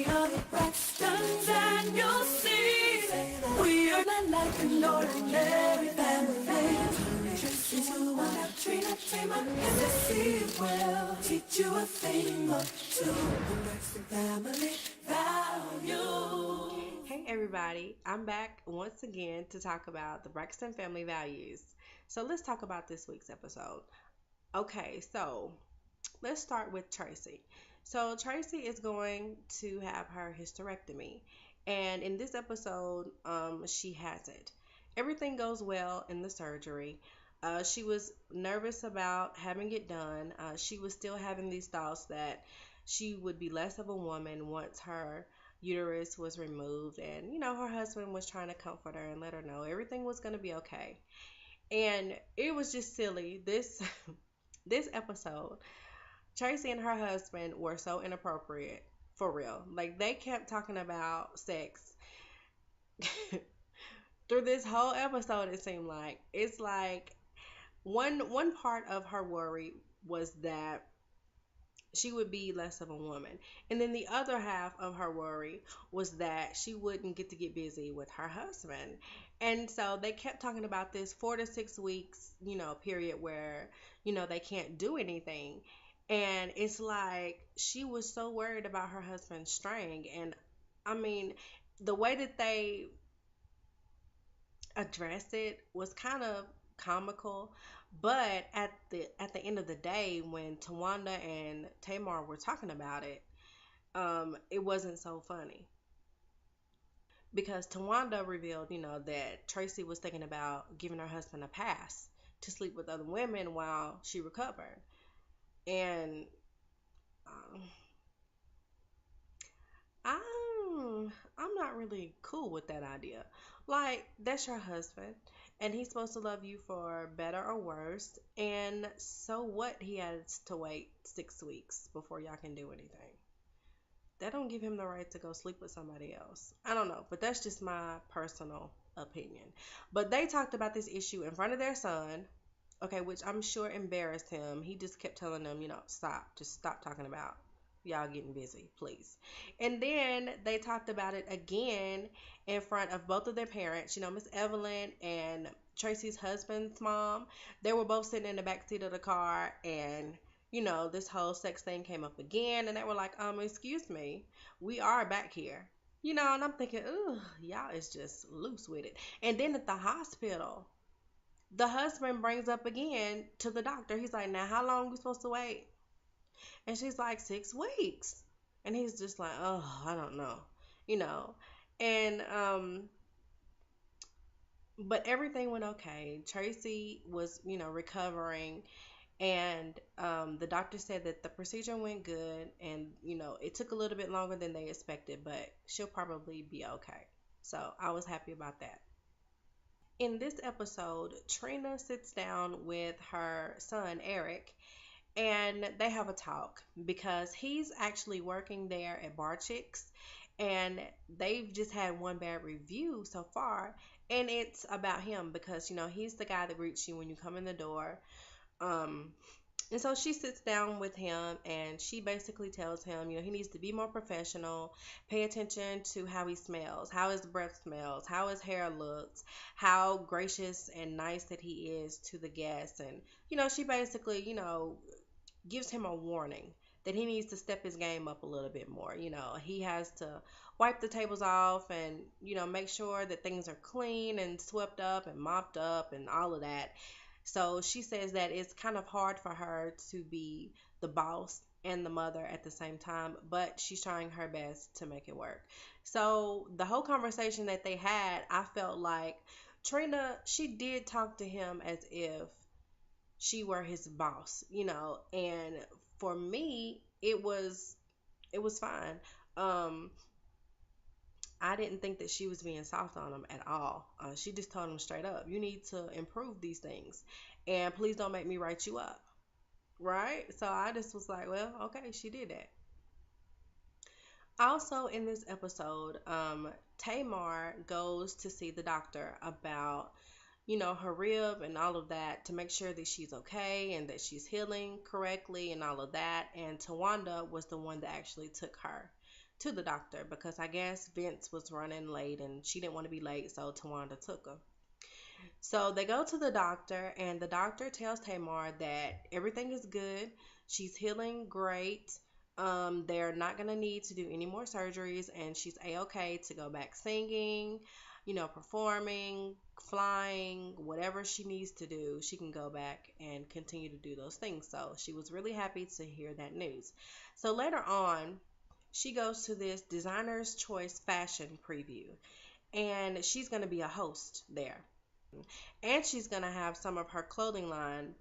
We are the Braxtons, and you'll see we are not like an ordinary family. Tracy, Towanda, Trina, Tamar, s05e will teach you a thing or two. The Braxton family value. Hey everybody, I'm back once again to talk about the Braxton family values. So let's talk about this week's episode. Okay, so let's start with Tracy. So Tracy is going to have her hysterectomy, and in this episode, she has it. Everything goes well in the surgery. She was nervous about having it done. She was still having these thoughts that she would be less of a woman once her uterus was removed, and her husband was trying to comfort her and let her know everything was going to be okay. And it was just silly. This this episode, Tracy and her husband were so inappropriate, for real. Like, they kept talking about sex through this whole episode. It seemed like it's like one part of her worry was that she would be less of a woman, and then the other half of her worry was that she wouldn't get to get busy with her husband. And so they kept talking about this 4 to 6 weeks period where they can't do anything. And it's like she was so worried about her husband straying. And I mean, the way that they addressed it was kind of comical, but at the end of the day, when Towanda and Tamar were talking about it, it wasn't so funny because Towanda revealed, that Tracy was thinking about giving her husband a pass to sleep with other women while she recovered. And um, I'm not really cool with that idea. Like, that's your husband, and he's supposed to love you for better or worse. And so what? He has to wait 6 weeks before y'all can do anything. That don't give him the right to go sleep with somebody else. I don't know, but that's just my personal opinion. But they talked about this issue in front of their son, okay, which I'm sure embarrassed him. He just kept telling them, stop, just stop talking about y'all getting busy, please. And then they talked about it again in front of both of their parents, Miss Evelyn and Tracy's husband's mom. They were both sitting in the back seat of the car, and this whole sex thing came up again, and they were like, excuse me, we are back here. And I'm thinking, ugh, y'all is just loose with it. And then at the hospital, the husband brings up again to the doctor. He's like, now how long are we supposed to wait? And she's like, 6 weeks. And he's just like, oh, I don't know, you know. And but everything went okay. Tracy was, recovering, and the doctor said that the procedure went good, and it took a little bit longer than they expected, but she'll probably be okay. So I was happy about that. In this episode, Trina sits down with her son Eric, and they have a talk because he's actually working there at Bar Chicks, and they've just had one bad review so far, and it's about him because he's the guy that greets you when you come in the door. um and so she sits down with him, and she basically tells him, he needs to be more professional, pay attention to how he smells, how his breath smells, how his hair looks, how gracious and nice that he is to the guests. And she basically gives him a warning that he needs to step his game up a little bit more. He has to wipe the tables off, and make sure that things are clean and swept up and mopped up and all of that. So she says that it's kind of hard for her to be the boss and the mother at the same time, but she's trying her best to make it work. So the whole conversation that they had, I felt like Trina, she did talk to him as if she were his boss, and for me, it was fine. Um, I didn't think that she was being soft on him at all. She just told him straight up, you need to improve these things, and please don't make me write you up, right? So I just was like, well, okay, she did that. Also in this episode, Tamar goes to see the doctor about her rib and all of that to make sure that she's okay and that she's healing correctly and all of that. And Towanda was the one that actually took her to the doctor because I guess Vince was running late and she didn't want to be late, so Towanda took her. So they go to the doctor, and the doctor tells Tamar that everything is good. She's healing great. They're not going to need to do any more surgeries, and she's A-okay to go back singing, performing, flying, whatever she needs to do. She can go back and continue to do those things. So she was really happy to hear that news. So later on, she goes to this designer's choice fashion preview, and she's going to be a host there, and she's gonna have some of her clothing line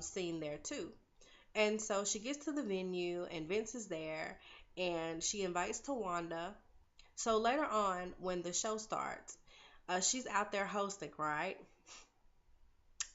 seen there too. And so she gets to the venue, and Vince is there, and she invites Towanda. So later on, when the show starts, she's out there hosting, right?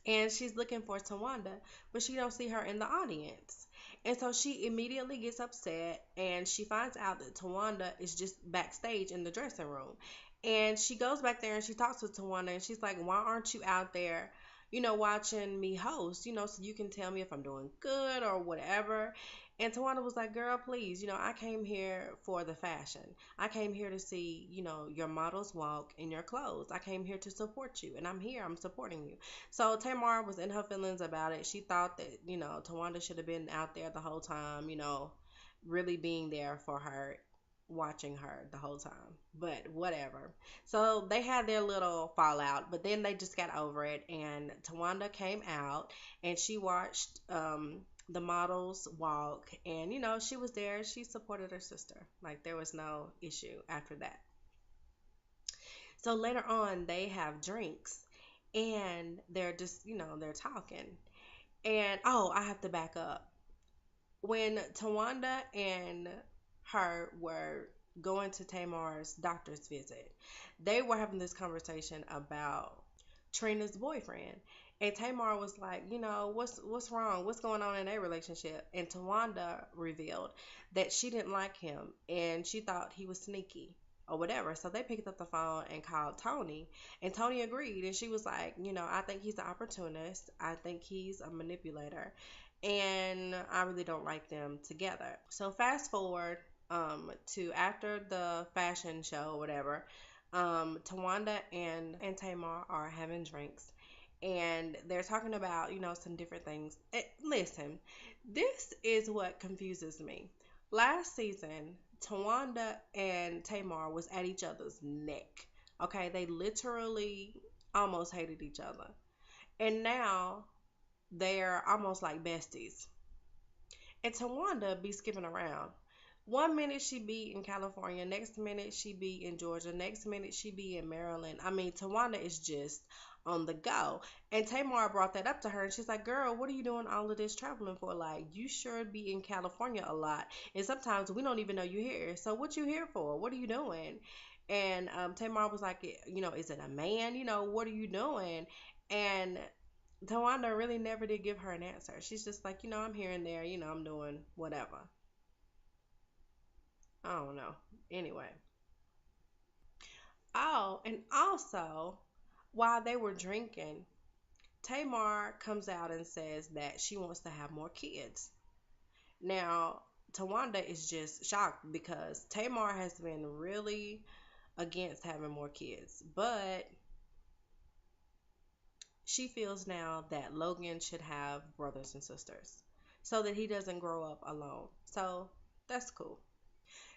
And she's looking for Towanda, but she don't see her in the audience. And so she immediately gets upset, and she finds out that Towanda is just backstage in the dressing room. And she goes back there and she talks to Towanda, and she's like, "Why aren't you out there, watching me host, so you can tell me if I'm doing good or whatever?" And Tawanda was like, "Girl, please, I came here for the fashion. I came here to see, your models walk in your clothes. I came here to support you, and I'm here. I'm supporting you." So Tamar was in her feelings about it. She thought that, Tawanda should have been out there the whole time, really being there for her, watching her the whole time. But whatever. So they had their little fallout, but then they just got over it, and Tawanda came out and she watched the models walk, and she was there. She supported her sister. Like, there was no issue after that. So later on, they have drinks, and they're just, they're talking. And oh, I have to back up. When Tawanda and her were going to Tamar's doctor's visit, they were having this conversation about Trina's boyfriend. And Tamar was like, what's wrong? What's going on in their relationship? And Tawanda revealed that she didn't like him, and she thought he was sneaky or whatever. So they picked up the phone and called Tony, and Tony agreed. And she was like, "I think he's an opportunist. I think he's a manipulator, and I really don't like them together." So fast forward to after the fashion show or whatever, Tawanda and Tamar are having drinks, and they're talking about, some different things. Listen, this is what confuses me. Last season, Tawanda and Tamar was at each other's neck. Okay, they literally almost hated each other. And now they're almost like besties. And Tawanda be skipping around. One minute she be in California, next minute she be in Georgia, next minute she be in Maryland. I mean, Tawanda is just on the go. And Tamar brought that up to her, and she's like, "Girl, what are you doing all of this traveling for? Like, you sure be in California a lot, and sometimes we don't even know you're here. So what you here for? What are you doing?" And Tamar was like, "Is it a man? What are you doing?" And Tawanda really never did give her an answer. She's just like, "I'm here and there, I'm doing whatever." I don't know. Anyway. Oh, and also, while they were drinking, Tamar comes out and says that she wants to have more kids. Now, Tawanda is just shocked because Tamar has been really against having more kids, but she feels now that Logan should have brothers and sisters so that he doesn't grow up alone. So that's cool.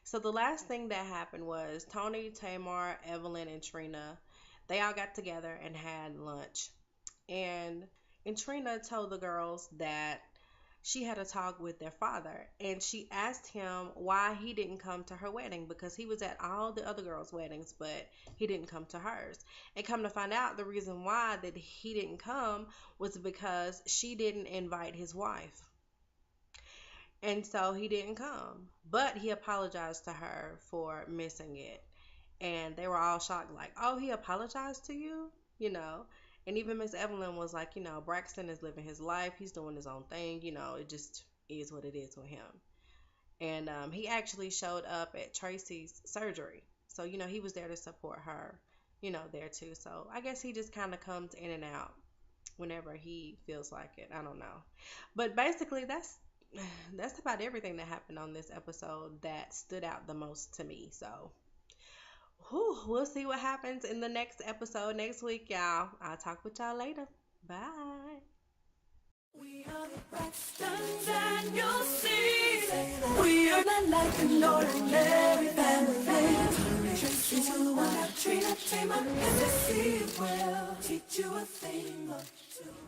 So the last thing that happened was Tony, Tamar, Evelyn, and Trina, they all got together and had lunch. And Trina told the girls that she had a talk with their father, and she asked him why he didn't come to her wedding, because he was at all the other girls' weddings, but he didn't come to hers. And come to find out, the reason why that he didn't come was because she didn't invite his wife. And so he didn't come. But he apologized to her for missing it. And they were all shocked, like, "Oh, he apologized to you?" You know? And even Miss Evelyn was like, Braxton is living his life. He's doing his own thing. It just is what it is with him. And he actually showed up at Tracy's surgery. So, he was there to support her, there too. So I guess he just kind of comes in and out whenever he feels like it. I don't know. But basically, that's about everything that happened on this episode that stood out the most to me. So, we'll see what happens in the next episode next week, y'all. I'll talk with y'all later. Bye. We are the Braxtons, and you'll see we are not like an ordinary family. Tracy, Towanda, Trina, Tamar, s05e04 will teach you a thing or two.